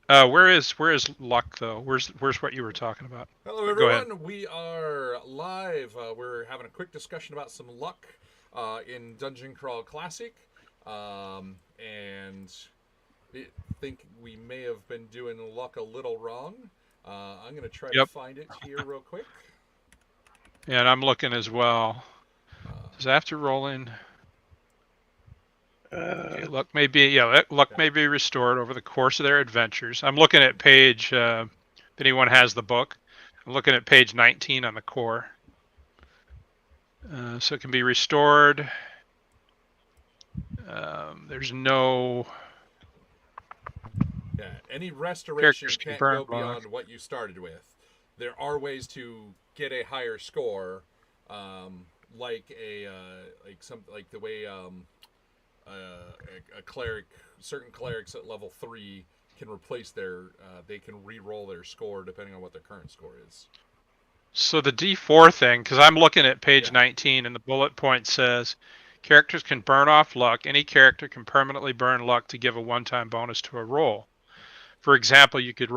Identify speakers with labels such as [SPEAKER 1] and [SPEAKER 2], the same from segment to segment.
[SPEAKER 1] Where is luck though? Where's what you were talking about?
[SPEAKER 2] Hello,
[SPEAKER 1] Go ahead.
[SPEAKER 2] everyone. We are live. We're having a quick discussion about some luck in Dungeon Crawl Classic, and I think we may have been doing luck a little wrong. I'm going to try to
[SPEAKER 1] Yep.
[SPEAKER 2] find it here real quick.
[SPEAKER 1] Yeah, and I'm looking as well.
[SPEAKER 2] Uh,
[SPEAKER 1] Does after rolling? Okay,
[SPEAKER 3] Uh,
[SPEAKER 1] luck
[SPEAKER 2] yeah,
[SPEAKER 1] may be restored over the course of their adventures. I'm looking at page. If anyone has the book, I'm looking at page 19 on the core. So it can be restored. There's no
[SPEAKER 2] yeah. Any restoration
[SPEAKER 1] characters can
[SPEAKER 2] can't
[SPEAKER 1] burn
[SPEAKER 2] go
[SPEAKER 1] luck.
[SPEAKER 2] beyond what you started with. There are ways to get a higher score, like like the way a cleric, certain clerics at level 3 can replace they can re-roll their score depending on what their current score is.
[SPEAKER 1] So the D4 thing, because I'm looking at page
[SPEAKER 2] Yeah.
[SPEAKER 1] 19 and the bullet point says characters can burn off luck. Any character can permanently burn luck to give a one-time bonus to a roll. For example, you could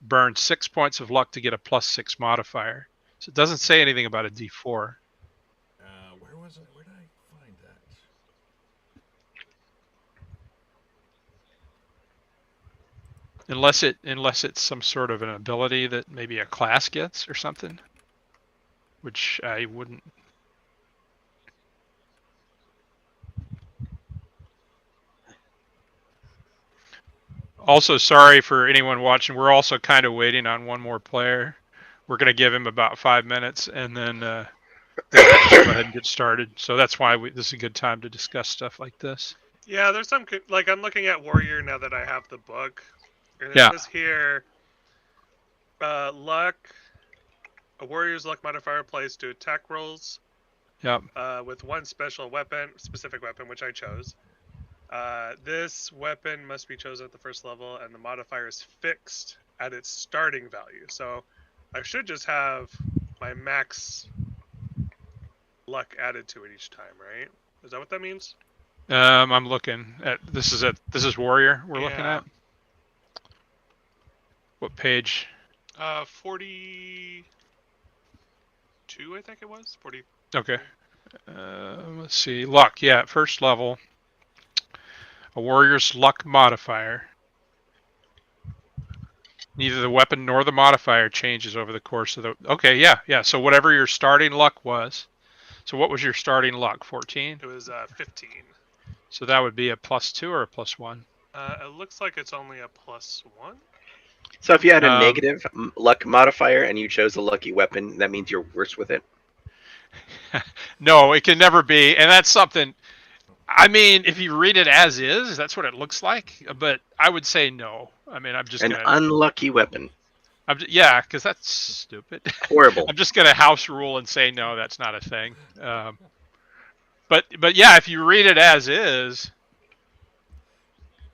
[SPEAKER 1] burn 6 points of luck to get a +6 modifier. So it doesn't say anything about a D4.
[SPEAKER 2] Where was it? Where did I find that?
[SPEAKER 1] Unless it's some sort of an ability that maybe a class gets or something, which I wouldn't. Also, sorry for anyone watching. We're also kind of waiting on one more player. We're going to give him about 5 minutes, and then we'll just go ahead and get started. So that's why this is a good time to discuss stuff like this.
[SPEAKER 4] Yeah, there's some like I'm looking at Warrior now that I have the book, and it
[SPEAKER 1] Yeah.
[SPEAKER 4] says here, luck. A warrior's luck modifier applies to attack rolls.
[SPEAKER 1] Yep.
[SPEAKER 4] With one specific weapon, which I chose. This weapon must be chosen at the first level, and the modifier is fixed at its starting value. So I should just have my max luck added to it each time, right? Is that what that means?
[SPEAKER 1] I'm looking at this is Warrior we're looking at. What page?
[SPEAKER 4] 42, I think it was. 40.
[SPEAKER 1] Okay. Let's see. Luck. Yeah, at first level. A warrior's luck modifier. Neither the weapon nor the modifier changes over the course of the. Okay, yeah. So whatever your starting luck was. So what was your starting luck? 14?
[SPEAKER 4] It was 15.
[SPEAKER 1] So that would be a +2 or a +1?
[SPEAKER 4] It looks like it's only a +1.
[SPEAKER 3] so if you had a negative luck modifier and you chose a lucky weapon, that means you're worse with it?
[SPEAKER 1] No, it can never be. And that's something. I mean, if you read it as is, that's what it looks like. But I would say no. I mean, I'm just
[SPEAKER 3] An
[SPEAKER 1] gonna.
[SPEAKER 3] unlucky weapon.
[SPEAKER 1] Yeah, because that's stupid.
[SPEAKER 3] Horrible.
[SPEAKER 1] I'm just gonna house rule and say no, that's not a thing. But yeah, if you read it as is,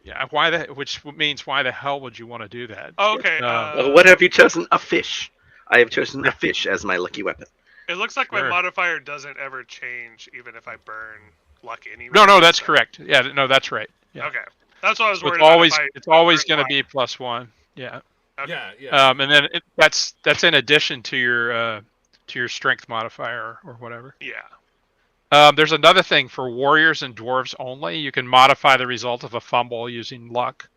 [SPEAKER 1] yeah, which means why the hell would you want to do that?
[SPEAKER 4] Oh, okay.
[SPEAKER 3] What have you chosen? A fish. I have chosen a fish as my lucky weapon.
[SPEAKER 4] It looks like
[SPEAKER 1] Sure.
[SPEAKER 4] my modifier doesn't ever change, even if I burn luck anyway.
[SPEAKER 1] No, that's correct. Yeah, no, that's right. Yeah.
[SPEAKER 4] Okay, that's what I was
[SPEAKER 1] So
[SPEAKER 4] worried about.
[SPEAKER 1] it's always going to be +1. Yeah.
[SPEAKER 4] Okay.
[SPEAKER 2] Yeah.
[SPEAKER 1] And then that's in addition to your strength modifier or whatever.
[SPEAKER 4] Yeah.
[SPEAKER 1] There's another thing for warriors and dwarves only. You can modify the result of a fumble using luck.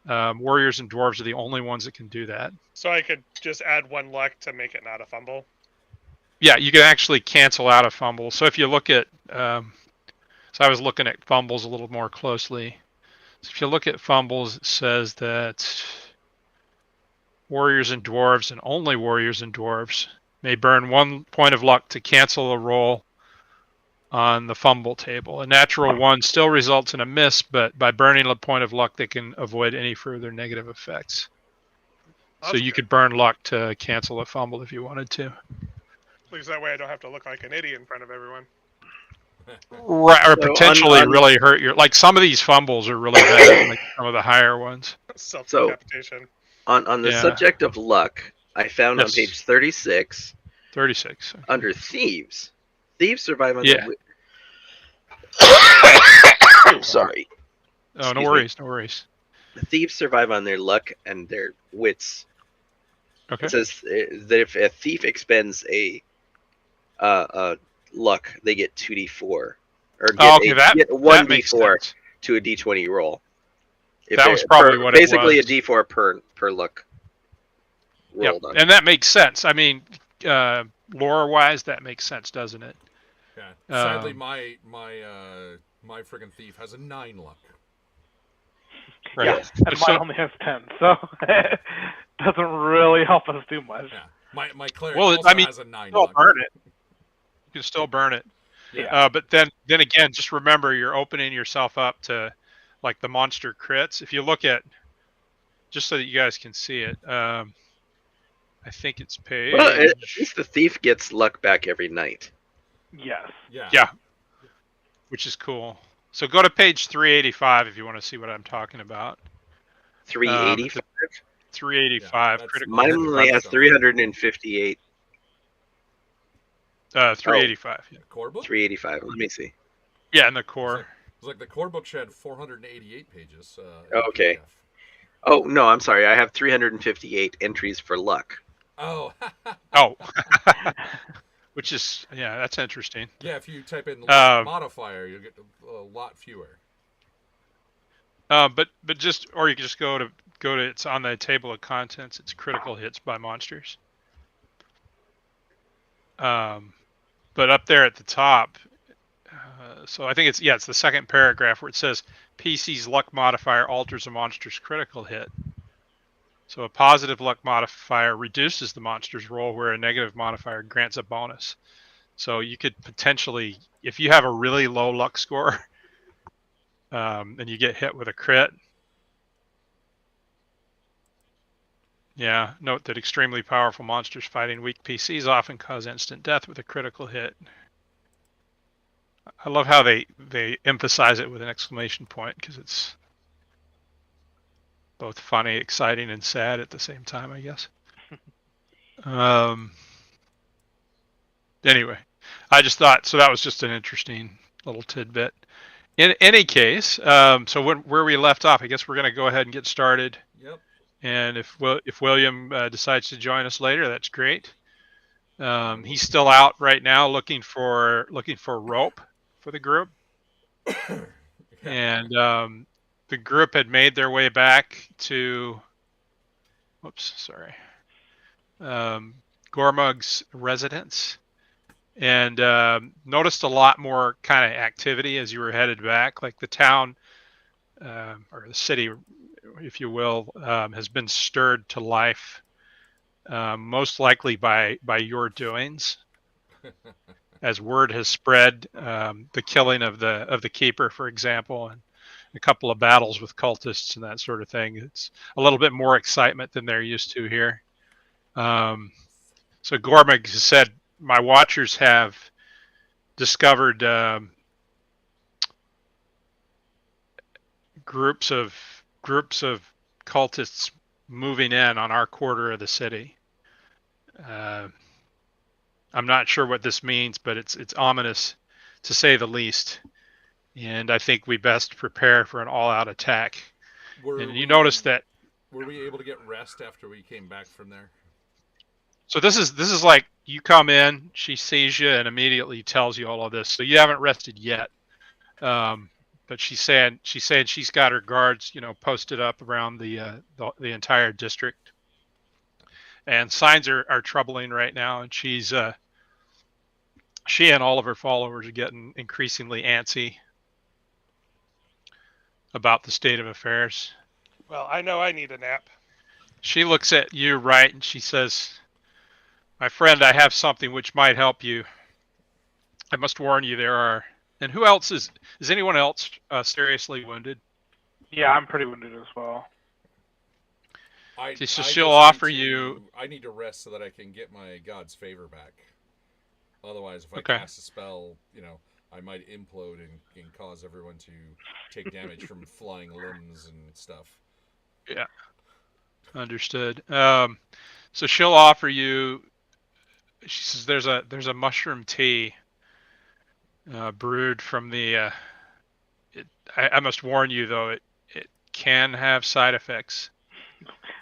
[SPEAKER 1] Warriors and dwarves are the only ones that can do that.
[SPEAKER 4] So I could just add 1 luck to make it not a fumble.
[SPEAKER 1] Yeah, you can actually cancel out a fumble. So if you look at, so I was looking at fumbles a little more closely. So if you look at fumbles, it says that warriors and dwarves, and only warriors and dwarves, may burn 1 point of luck to cancel a roll on the fumble table. A natural 1 still results in a miss, but by burning a point of luck, they can avoid any further negative effects. So you could burn luck to cancel a fumble if you wanted to.
[SPEAKER 4] At least that way I don't have to look like an idiot in front of everyone.
[SPEAKER 1] Right, or potentially really hurt your. Like some of these fumbles are really bad, like some of the higher ones.
[SPEAKER 4] Self-decapitation.
[SPEAKER 3] On the subject of luck, I found on page 36.
[SPEAKER 1] 36. Okay.
[SPEAKER 3] Under thieves. Thieves survive on Sorry.
[SPEAKER 1] Oh, no worries.
[SPEAKER 3] The thieves survive on their luck and their wits.
[SPEAKER 1] Okay.
[SPEAKER 3] It says that if a thief expends a luck, they get 2d4 or
[SPEAKER 1] Oh, okay, that
[SPEAKER 3] get
[SPEAKER 1] that makes
[SPEAKER 3] 1d4
[SPEAKER 1] sense.
[SPEAKER 3] to a d20 roll. If
[SPEAKER 1] That
[SPEAKER 3] they
[SPEAKER 1] was probably what it
[SPEAKER 3] basically
[SPEAKER 1] was.
[SPEAKER 3] a d4 per luck
[SPEAKER 1] Yep,
[SPEAKER 3] rolled on.
[SPEAKER 1] and that makes sense. I mean, lore-wise, that makes sense, doesn't it?
[SPEAKER 2] Yeah. Sadly,
[SPEAKER 1] Um,
[SPEAKER 2] my friggin' thief has a 9 luck.
[SPEAKER 1] right.
[SPEAKER 5] Yeah,
[SPEAKER 3] Yes.
[SPEAKER 5] and
[SPEAKER 1] So,
[SPEAKER 5] mine only has 10, so it doesn't really help us too much.
[SPEAKER 2] Yeah. My cleric
[SPEAKER 1] well,
[SPEAKER 2] also
[SPEAKER 1] I mean,
[SPEAKER 2] has a 9
[SPEAKER 1] still
[SPEAKER 2] luck.
[SPEAKER 1] burn it. You can still burn it.
[SPEAKER 2] Yeah.
[SPEAKER 1] But then again, just remember you're opening yourself up to like the monster crits. If you look at, just so that you guys can see it, I think it's
[SPEAKER 3] Well, at
[SPEAKER 1] page,
[SPEAKER 3] least the thief gets luck back every night.
[SPEAKER 5] Yes.
[SPEAKER 2] Yeah.
[SPEAKER 1] yeah, which is cool. So go to page 385 if you want to see what I'm talking about.
[SPEAKER 3] 385.
[SPEAKER 1] 385
[SPEAKER 2] that's
[SPEAKER 1] critical
[SPEAKER 3] Mine
[SPEAKER 1] hit
[SPEAKER 3] only has
[SPEAKER 2] stuff.
[SPEAKER 3] 358.
[SPEAKER 1] 385. Yeah.
[SPEAKER 2] Core book?
[SPEAKER 3] 385. Let me see.
[SPEAKER 1] Yeah, in the core.
[SPEAKER 2] It's like the core book had 488 pages.
[SPEAKER 3] Okay.
[SPEAKER 2] PDF.
[SPEAKER 3] Oh no, I'm sorry. I have 358 entries for luck.
[SPEAKER 2] Oh.
[SPEAKER 1] Oh, which is, yeah, that's interesting.
[SPEAKER 2] Yeah, if you type in luck modifier, you'll get a lot fewer.
[SPEAKER 1] But just, or you can just go to it's on the table of contents. It's critical hits by monsters. But up there at the top, so I think it's the second paragraph where it says PC's luck modifier alters a monster's critical hit. So a positive luck modifier reduces the monster's roll, where a negative modifier grants a bonus. So you could potentially, if you have a really low luck score, and you get hit with a crit. Yeah, note that extremely powerful monsters fighting weak PCs often cause instant death with a critical hit. I love how they emphasize it with an exclamation point, because it's both funny, exciting, and sad at the same time, I guess. Anyway, I just thought, so that was just an interesting little tidbit. In any case, so where we left off, I guess we're going to go ahead and get started.
[SPEAKER 2] Yep.
[SPEAKER 1] And if William decides to join us later, that's great. He's still out right now looking for rope for the group. And the group had made their way back to, Gormug's residence, and noticed a lot more kind of activity as you were headed back. Like the town, or the city, if you will, has been stirred to life, most likely by your doings. As word has spread, the killing of the keeper, for example, and a couple of battles with cultists and that sort of thing. It's a little bit more excitement than they're used to here. So Gormug said, my watchers have discovered groups of cultists moving in on our quarter of the city. I'm not sure what this means, but it's ominous, to say the least. And I think we best prepare for an all-out attack. Notice that.
[SPEAKER 2] Were we able to get rest after we came back from there?
[SPEAKER 1] So this is like, you come in, she sees you, and immediately tells you all of this. So you haven't rested yet. But she's saying she's got her guards, posted up around the entire district. And signs are troubling right now, and she and all of her followers are getting increasingly antsy about the state of affairs.
[SPEAKER 4] Well, I know I need a nap.
[SPEAKER 1] She looks at you, right, and she says, my friend, I have something which might help you. I must warn you, there are... And who else is anyone else seriously wounded?
[SPEAKER 5] Yeah, I'm pretty wounded as well.
[SPEAKER 1] She'll offer you...
[SPEAKER 2] I need to rest so that I can get my god's favor back. Otherwise, if I
[SPEAKER 1] Okay.
[SPEAKER 2] cast a spell, I might implode and cause everyone to take damage from flying limbs and stuff.
[SPEAKER 1] Yeah. Understood. So she'll offer you... She says there's a mushroom tea brewed from the... I must warn you, though, can have side effects,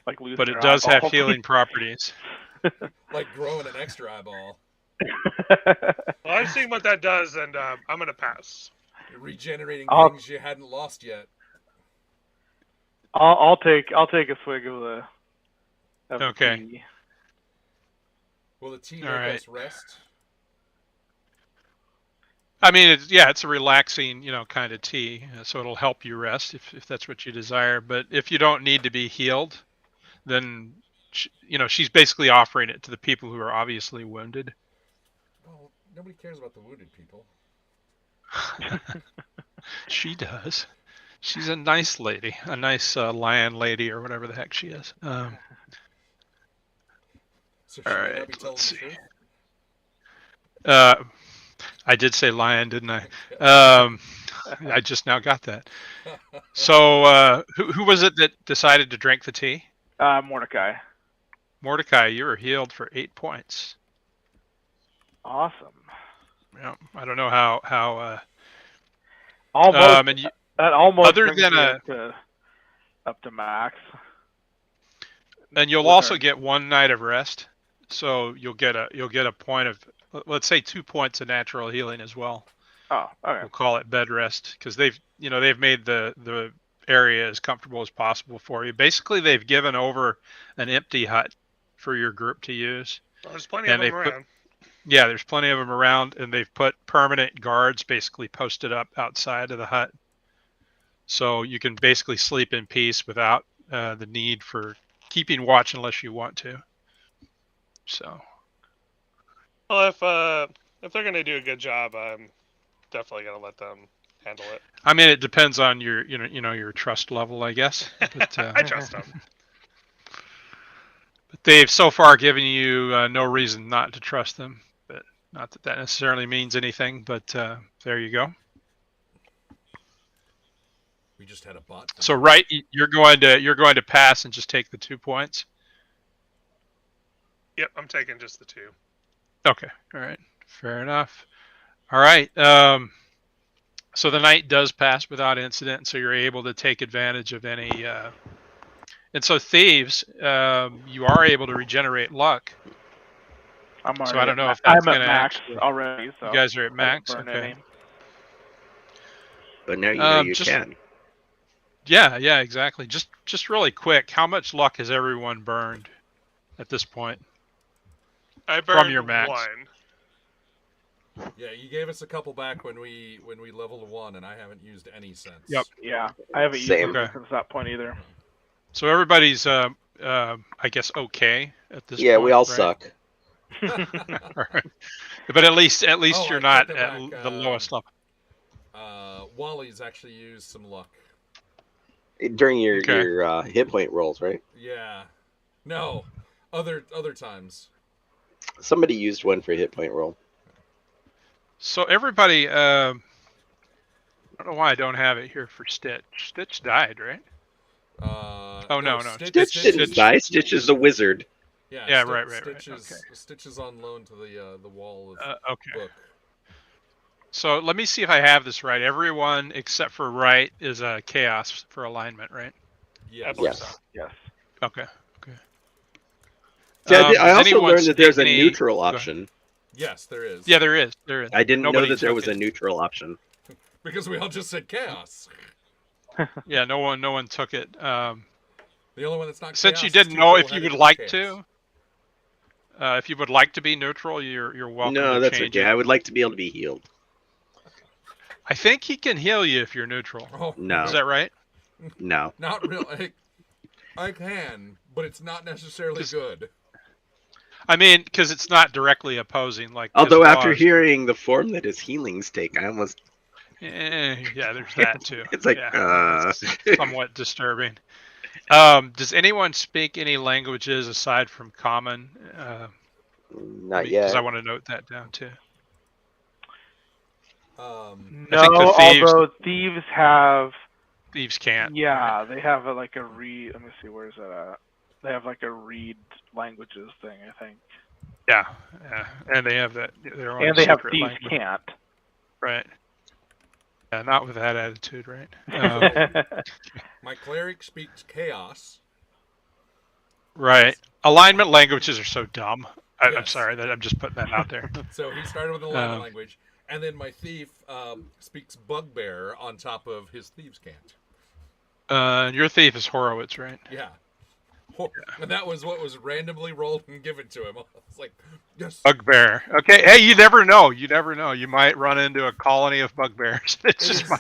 [SPEAKER 5] Like losing
[SPEAKER 1] but
[SPEAKER 5] your
[SPEAKER 1] it does have
[SPEAKER 5] eyeballs.
[SPEAKER 1] healing properties.
[SPEAKER 2] Like growing an extra eyeball.
[SPEAKER 4] Well, I've seen what that does, and I'm gonna pass.
[SPEAKER 2] You're regenerating
[SPEAKER 5] I'll-
[SPEAKER 2] things you hadn't lost yet.
[SPEAKER 5] I'll take a swig of the
[SPEAKER 1] Okay.
[SPEAKER 5] tea.
[SPEAKER 2] Will the tea
[SPEAKER 1] All
[SPEAKER 2] make
[SPEAKER 1] right.
[SPEAKER 2] us rest?
[SPEAKER 1] I mean, it's a relaxing, kind of tea, so it'll help you rest if that's what you desire. But if you don't need to be healed, then she's basically offering it to the people who are obviously wounded.
[SPEAKER 2] Well, nobody cares about the wounded people.
[SPEAKER 1] She does. She's a nice lady, a nice lion lady, or whatever the heck she is.
[SPEAKER 2] So she
[SPEAKER 1] All
[SPEAKER 2] may
[SPEAKER 1] right,
[SPEAKER 2] not be telling
[SPEAKER 1] let's
[SPEAKER 2] the
[SPEAKER 1] see.
[SPEAKER 2] truth.
[SPEAKER 1] I did say lion, didn't I?
[SPEAKER 2] Okay.
[SPEAKER 1] I just now got that. So, who was it that decided to drink the tea?
[SPEAKER 5] Mordecai.
[SPEAKER 1] Mordecai, you were healed for 8 points.
[SPEAKER 5] Awesome.
[SPEAKER 1] Yeah, I don't know how.
[SPEAKER 5] Almost.
[SPEAKER 1] And
[SPEAKER 5] That almost
[SPEAKER 1] other
[SPEAKER 5] brings
[SPEAKER 1] than
[SPEAKER 5] me up to max.
[SPEAKER 1] and you'll
[SPEAKER 5] With
[SPEAKER 1] also
[SPEAKER 5] our-
[SPEAKER 1] get 1 night of rest, so you'll get a point of, let's say, 2 points of natural healing as well.
[SPEAKER 5] Oh, okay.
[SPEAKER 1] We'll call it bed rest because they've made the area as comfortable as possible for you. Basically, they've given over an empty hut for your group to use.
[SPEAKER 4] Well, there's plenty
[SPEAKER 1] And
[SPEAKER 4] of them
[SPEAKER 1] they've put-
[SPEAKER 4] around.
[SPEAKER 1] Yeah, there's plenty of them around, and they've put permanent guards basically posted up outside of the hut, so you can basically sleep in peace without the need for keeping watch unless you want to. So,
[SPEAKER 4] Well, if they're gonna do a good job, I'm definitely gonna let them handle it.
[SPEAKER 1] I mean, it depends on your your trust level, I guess. But,
[SPEAKER 4] I trust them.
[SPEAKER 1] but they've so far given you no reason not to trust them. But not that necessarily means anything. But there you go.
[SPEAKER 2] We just had a bot.
[SPEAKER 1] So right, you're going to pass and just take the 2 points.
[SPEAKER 4] Yep, I'm taking just the 2.
[SPEAKER 1] Okay, all right, fair enough. All right, so the night does pass without incident, so you're able to take advantage of any. And so thieves, you are able to regenerate luck.
[SPEAKER 5] I'm already
[SPEAKER 1] So I don't know if
[SPEAKER 5] I'm
[SPEAKER 1] that's
[SPEAKER 5] at
[SPEAKER 1] going to
[SPEAKER 5] max
[SPEAKER 1] actually.
[SPEAKER 5] already. So
[SPEAKER 1] You guys are at
[SPEAKER 5] I didn't
[SPEAKER 1] max.
[SPEAKER 5] burn
[SPEAKER 1] Okay.
[SPEAKER 5] any.
[SPEAKER 3] But now you know you
[SPEAKER 1] Just-
[SPEAKER 3] can.
[SPEAKER 1] Yeah, exactly. Just really quick, how much luck has everyone burned at this point?
[SPEAKER 4] I burned
[SPEAKER 1] your max.
[SPEAKER 4] 1.
[SPEAKER 2] Yeah, you gave us a couple back when we leveled 1, and I haven't used any since.
[SPEAKER 1] Yep.
[SPEAKER 5] Yeah, I haven't used
[SPEAKER 3] Same.
[SPEAKER 5] it
[SPEAKER 1] Okay.
[SPEAKER 5] since that point either.
[SPEAKER 1] So everybody's, I guess, okay at this point.
[SPEAKER 3] Yeah, we all
[SPEAKER 1] right?
[SPEAKER 3] suck.
[SPEAKER 1] All right. But at least
[SPEAKER 2] Oh,
[SPEAKER 1] you're
[SPEAKER 2] I
[SPEAKER 1] not
[SPEAKER 2] take
[SPEAKER 1] at
[SPEAKER 2] it back,
[SPEAKER 1] the lowest level.
[SPEAKER 2] Wally's actually used some luck.
[SPEAKER 3] During your
[SPEAKER 1] Okay.
[SPEAKER 3] hit point rolls, right?
[SPEAKER 2] Yeah. No. Other times.
[SPEAKER 3] Somebody used one for a hit point roll.
[SPEAKER 1] So everybody, I don't know why I don't have it here for Stitch. Stitch died, right?
[SPEAKER 2] Oh
[SPEAKER 1] no.
[SPEAKER 3] Stitch didn't die. Stitch is a wizard.
[SPEAKER 1] Yeah, right.
[SPEAKER 2] Stitch is,
[SPEAKER 1] Okay.
[SPEAKER 2] Stitch is on loan to the wall of
[SPEAKER 1] Okay.
[SPEAKER 2] book.
[SPEAKER 1] So let me see if I have this right. Everyone except for Wright is a chaos for alignment, right?
[SPEAKER 2] Yes.
[SPEAKER 4] believe
[SPEAKER 3] Yes.
[SPEAKER 5] Yes.
[SPEAKER 1] Okay.
[SPEAKER 3] See, I
[SPEAKER 1] Does
[SPEAKER 3] also
[SPEAKER 1] anyone
[SPEAKER 3] learned that there's a
[SPEAKER 1] speak any-
[SPEAKER 3] neutral
[SPEAKER 1] Go ahead.
[SPEAKER 3] option.
[SPEAKER 2] Yes, there is.
[SPEAKER 1] Yeah, there is.
[SPEAKER 3] I didn't
[SPEAKER 1] Nobody
[SPEAKER 3] know that there
[SPEAKER 1] took
[SPEAKER 3] was a
[SPEAKER 1] it.
[SPEAKER 3] neutral option.
[SPEAKER 2] Because we all just said chaos.
[SPEAKER 1] Yeah, no one took it.
[SPEAKER 2] The only one that's not
[SPEAKER 1] Since
[SPEAKER 2] chaos
[SPEAKER 1] you
[SPEAKER 2] is
[SPEAKER 1] didn't
[SPEAKER 2] two
[SPEAKER 1] know if you
[SPEAKER 2] bull-headed
[SPEAKER 1] would like
[SPEAKER 2] chaos.
[SPEAKER 1] to, if you would like to be neutral, you're welcome
[SPEAKER 3] No,
[SPEAKER 1] to
[SPEAKER 3] that's
[SPEAKER 1] change
[SPEAKER 3] okay.
[SPEAKER 1] it.
[SPEAKER 3] I would like to be able to be healed.
[SPEAKER 1] I think he can heal you if you're neutral.
[SPEAKER 2] Oh,
[SPEAKER 3] No.
[SPEAKER 1] Is that right?
[SPEAKER 3] No.
[SPEAKER 2] Not really. I can, but it's not necessarily
[SPEAKER 1] Just-
[SPEAKER 2] good.
[SPEAKER 1] I mean, because it's not directly opposing. Like,
[SPEAKER 3] Although after
[SPEAKER 1] Hezbollah is-
[SPEAKER 3] hearing the form that his healings take, I almost
[SPEAKER 1] yeah, there's that too.
[SPEAKER 3] it's like
[SPEAKER 1] yeah, it's somewhat disturbing. Does anyone speak any languages aside from Common?
[SPEAKER 3] not
[SPEAKER 1] Because
[SPEAKER 3] yet.
[SPEAKER 1] I want to note that down too.
[SPEAKER 2] Um,
[SPEAKER 5] No,
[SPEAKER 1] I think the thieves-
[SPEAKER 5] although thieves have.
[SPEAKER 1] Thieves can't.
[SPEAKER 5] Yeah, they have like a read. Let me see, where's that at? They have like a read languages thing, I think.
[SPEAKER 1] Yeah, and they have that. Their own
[SPEAKER 5] And they have
[SPEAKER 1] secret
[SPEAKER 5] thieves
[SPEAKER 1] language.
[SPEAKER 5] can't.
[SPEAKER 1] Right. Yeah, not with that attitude, right?
[SPEAKER 2] My cleric speaks chaos.
[SPEAKER 1] Right. Alignment languages are so dumb. I'm
[SPEAKER 2] Yes.
[SPEAKER 1] sorry that I'm just putting that out there.
[SPEAKER 2] So he started with an alignment language, and then my thief speaks bugbear on top of his thieves' cant.
[SPEAKER 1] Your thief is Horowitz, right?
[SPEAKER 2] Yeah. And that was what was randomly rolled and given to him. I was like, yes.
[SPEAKER 1] Bugbear. Okay. Hey, you never know. You never know. You might run into a colony of bugbears. It's just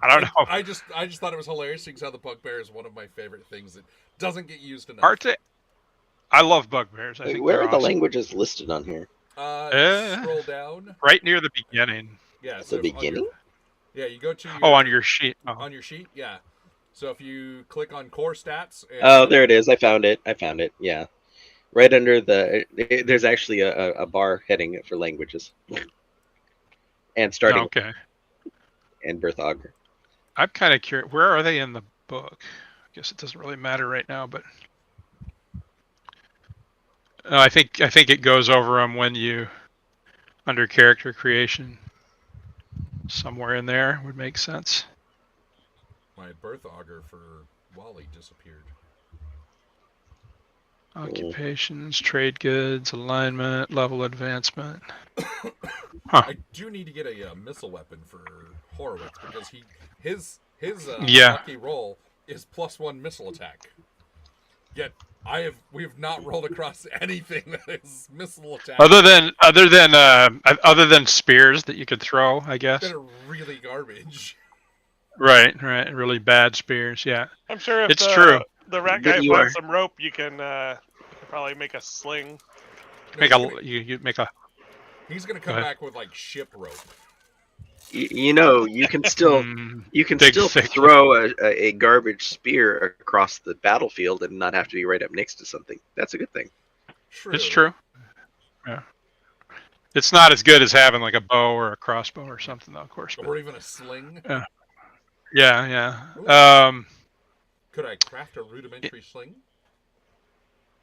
[SPEAKER 1] I don't know.
[SPEAKER 2] I just thought it was hilarious because how the bugbear is one of my favorite things that doesn't get used enough.
[SPEAKER 1] Hard to. I love bugbears. I
[SPEAKER 3] Wait,
[SPEAKER 1] think
[SPEAKER 3] where
[SPEAKER 1] they're
[SPEAKER 3] are the
[SPEAKER 1] awesome.
[SPEAKER 3] languages listed on here?
[SPEAKER 2] Scroll down.
[SPEAKER 1] Right near the beginning.
[SPEAKER 2] Yeah.
[SPEAKER 3] At the beginning?
[SPEAKER 2] Yeah, you go to your,
[SPEAKER 1] on your sheet. Oh.
[SPEAKER 2] On your sheet, yeah. So if you click on core stats.
[SPEAKER 3] Oh, there it is. I found it. Yeah. Right under there's actually a bar heading for languages. And starting.
[SPEAKER 1] Okay.
[SPEAKER 3] And birth augur.
[SPEAKER 1] I'm kind of curious. Where are they in the book? I guess it doesn't really matter right now, but I think it goes over them when you under character creation. Somewhere in there would make sense.
[SPEAKER 2] My birth augur for Wally disappeared.
[SPEAKER 1] Occupations, trade goods, alignment, level advancement.
[SPEAKER 2] I do need to get a missile weapon for Horowitz because his lucky roll is +1 missile attack. Yet we have not rolled across anything that is missile attack.
[SPEAKER 1] Other than spears that you could throw, I guess.
[SPEAKER 2] That are really garbage.
[SPEAKER 1] Right. Really bad spears. Yeah.
[SPEAKER 4] I'm sure if
[SPEAKER 1] it's true.
[SPEAKER 4] The rat guy finds some rope, you can probably make a sling.
[SPEAKER 1] You make a.
[SPEAKER 2] He's gonna come back with like ship rope.
[SPEAKER 3] You can still throw a garbage spear across the battlefield and not have to be right up next to something. That's a good thing.
[SPEAKER 2] True.
[SPEAKER 1] It's true. Yeah. It's not as good as having like a bow or a crossbow or something, though, of course.
[SPEAKER 2] Or even a sling.
[SPEAKER 1] Yeah.
[SPEAKER 2] Could I craft a rudimentary sling?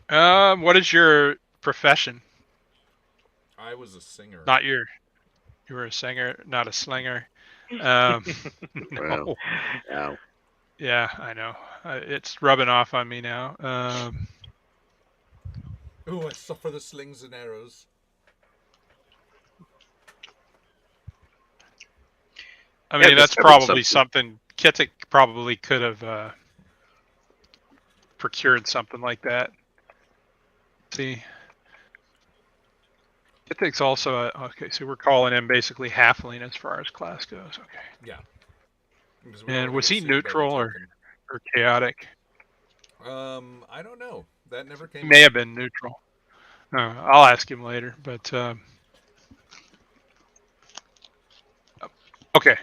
[SPEAKER 1] What is your profession?
[SPEAKER 2] I was a singer.
[SPEAKER 1] You were a singer, not a slinger. No.
[SPEAKER 3] Wow.
[SPEAKER 1] Yeah, I know. It's rubbing off on me now.
[SPEAKER 2] Oh, I suffer the slings and arrows.
[SPEAKER 1] I mean, that's probably something Kittik probably could have procured something like that. See, Kittik's also okay. So we're calling him basically halfling as far as class goes. Okay.
[SPEAKER 2] Yeah.
[SPEAKER 1] And was he neutral or chaotic?
[SPEAKER 2] I don't know. That never came.
[SPEAKER 1] He may have been neutral. I'll ask him later. But okay.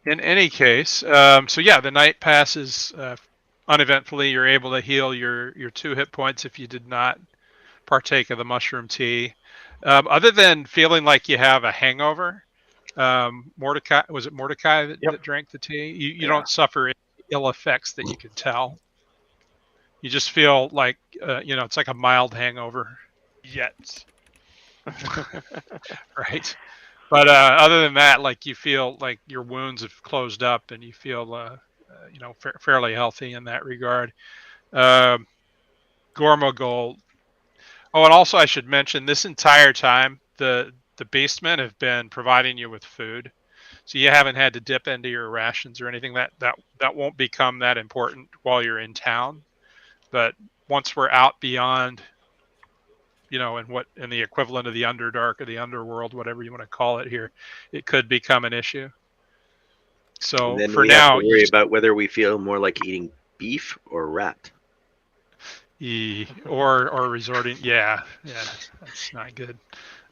[SPEAKER 1] In any case, so yeah, the night passes uneventfully. You're able to heal your 2 hit points if you did not partake of the mushroom tea. Other than feeling like you have a hangover, Mordecai that drank the tea? You don't suffer ill effects that you can tell. You just feel like it's like a mild hangover.
[SPEAKER 4] Yet.
[SPEAKER 1] Right. But other than that, like you feel like your wounds have closed up and you feel fairly healthy in that regard. Gormagol. Oh, and also I should mention this entire time the beastmen have been providing you with food, so you haven't had to dip into your rations or anything. That won't become that important while you're in town, but once we're out beyond, in the equivalent of the Underdark or the Underworld, whatever you want to call it here, it could become an issue. So
[SPEAKER 3] and then
[SPEAKER 1] for
[SPEAKER 3] we
[SPEAKER 1] now,
[SPEAKER 3] have to worry about whether we feel more like eating beef or rat.
[SPEAKER 1] Or resorting. Yeah, that's not good.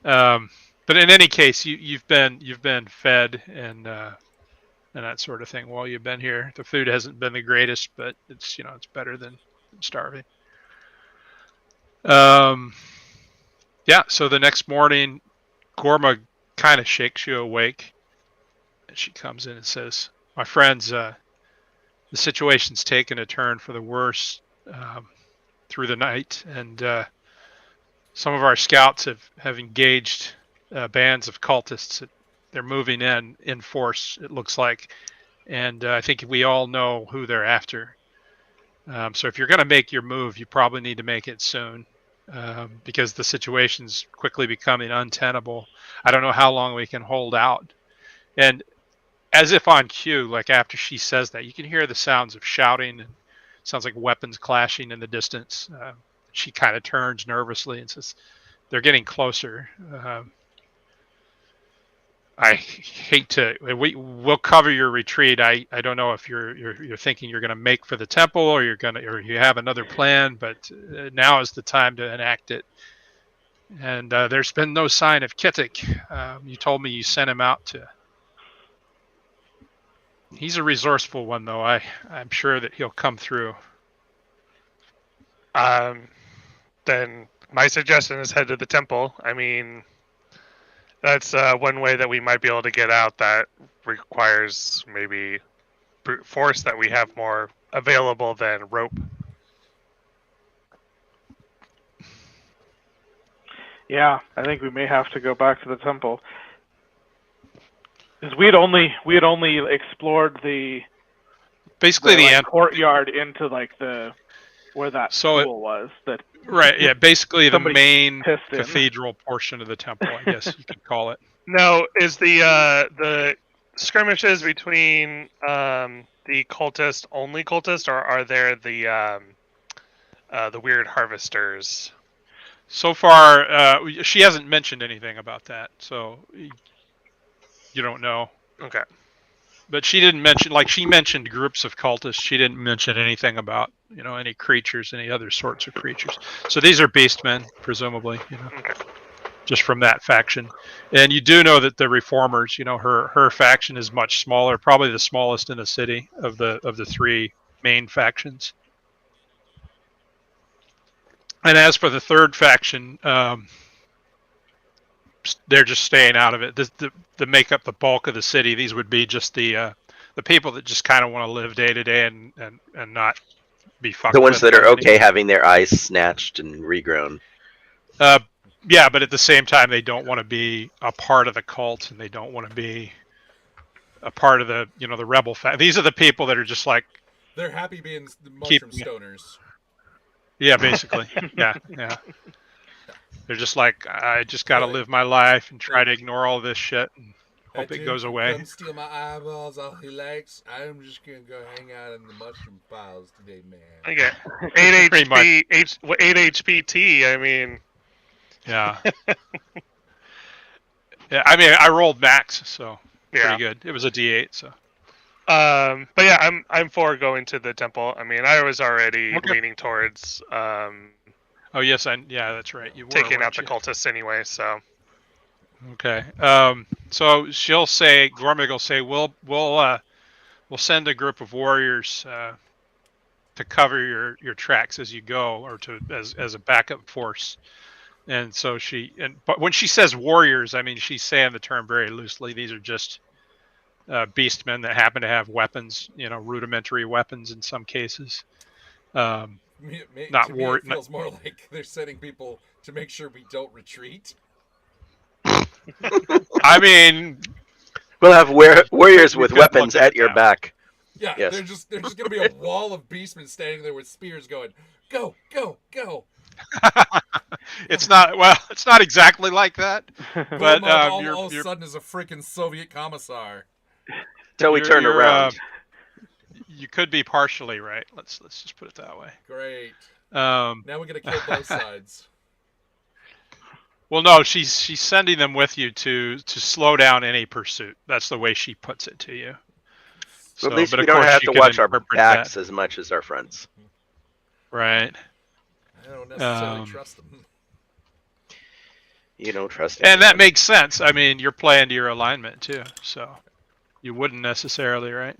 [SPEAKER 1] But in any case, you've been fed and that sort of thing while you've been here. The food hasn't been the greatest, but it's better than starving. Yeah. So the next morning, Gorma kind of shakes you awake, and she comes in and says, "My friends, the situation's taken a turn for the worse through the night, and some of our scouts have engaged bands of cultists they're moving in force. It looks like, and I think we all know who they're after. So if you're going to make your move, you probably need to make it soon, because the situation's quickly becoming untenable. I don't know how long we can hold out. And as if on cue, like after she says that, you can hear the sounds of shouting and sounds like weapons clashing in the distance. She kind of turns nervously and says, "They're getting closer." I hate to. We'll cover your retreat. I don't know if you're thinking you're going to make for the temple, or you have another plan. But now is the time to enact it. And there's been no sign of Kittik. You told me you sent him out to. He's a resourceful one, though. I'm sure that he'll come through.
[SPEAKER 4] Then my suggestion is head to the temple. I mean, that's one way that we might be able to get out. That requires maybe brute force that we have more available than rope.
[SPEAKER 5] Yeah, I think we may have to go back to the temple. Because we had only explored the courtyard into like where that school was. That
[SPEAKER 1] right, yeah, basically the main cathedral portion of the temple, I guess you could call it.
[SPEAKER 4] Now, is the skirmishes between the only cultist, or are there the weird harvesters?
[SPEAKER 1] So far, she hasn't mentioned anything about that, so you don't know.
[SPEAKER 4] Okay.
[SPEAKER 1] But she didn't mention, like, she mentioned groups of cultists. She didn't mention anything about, any creatures, any other sorts of creatures. So these are beastmen, presumably,
[SPEAKER 4] Okay.
[SPEAKER 1] Just from that faction. And you do know that the reformers, her faction is much smaller, probably the smallest in the city of the three main factions. And as for the third faction, they're just staying out of it. The make up the bulk of the city. These would be just the people that just kind of want to live day to day and not be fucked.
[SPEAKER 3] The ones that are okay having their eyes snatched and regrown.
[SPEAKER 1] Yeah, but at the same time, they don't want to be a part of the cult, and they don't want to be a part of the the rebel faction. These are the people that are just like,
[SPEAKER 2] they're happy being the mushroom stoners.
[SPEAKER 1] Yeah, basically. yeah. They're just like, I just got to live my life and try to ignore all this shit and hope it goes away.
[SPEAKER 2] Come steal my eyeballs, all he likes. I'm just gonna go hang out in the mushroom piles today, man.
[SPEAKER 4] Okay. 8 HP, 8 HP T. I mean.
[SPEAKER 1] Yeah. Yeah. I mean, I rolled max, so pretty good. It was a D8, so.
[SPEAKER 4] But yeah, I'm for going to the temple. I mean, I was already leaning towards.
[SPEAKER 1] Oh yes, that's right. You were
[SPEAKER 4] taking out the cultists anyway, so.
[SPEAKER 1] Okay. So she'll say, Gormig will say, we'll send a group of warriors to cover your tracks as you go, or as a backup force. And so but when she says warriors, I mean she's saying the term very loosely. These are just beastmen that happen to have weapons, rudimentary weapons in some cases.
[SPEAKER 2] Not war. It feels more like they're sending people to make sure we don't retreat.
[SPEAKER 1] I mean,
[SPEAKER 3] we'll have warriors with weapons at your back.
[SPEAKER 2] Yeah, yes. They're just gonna be a wall of beastmen standing there with spears, going, "Go, go, go."
[SPEAKER 1] It's not exactly like that. But
[SPEAKER 2] all of a sudden is a freaking Soviet commissar.
[SPEAKER 3] Till we turn around.
[SPEAKER 1] You could be partially right. Let's just put it that way.
[SPEAKER 2] Great. Now we're gonna kill both sides.
[SPEAKER 1] Well, no, she's sending them with you to slow down any pursuit. That's the way she puts it to you.
[SPEAKER 3] So, at least we don't have to watch our backs as much as our fronts.
[SPEAKER 1] Right.
[SPEAKER 2] I don't necessarily trust them.
[SPEAKER 3] You don't trust
[SPEAKER 1] them. And that makes sense. I mean, you're playing to your alignment too, so you wouldn't necessarily, right?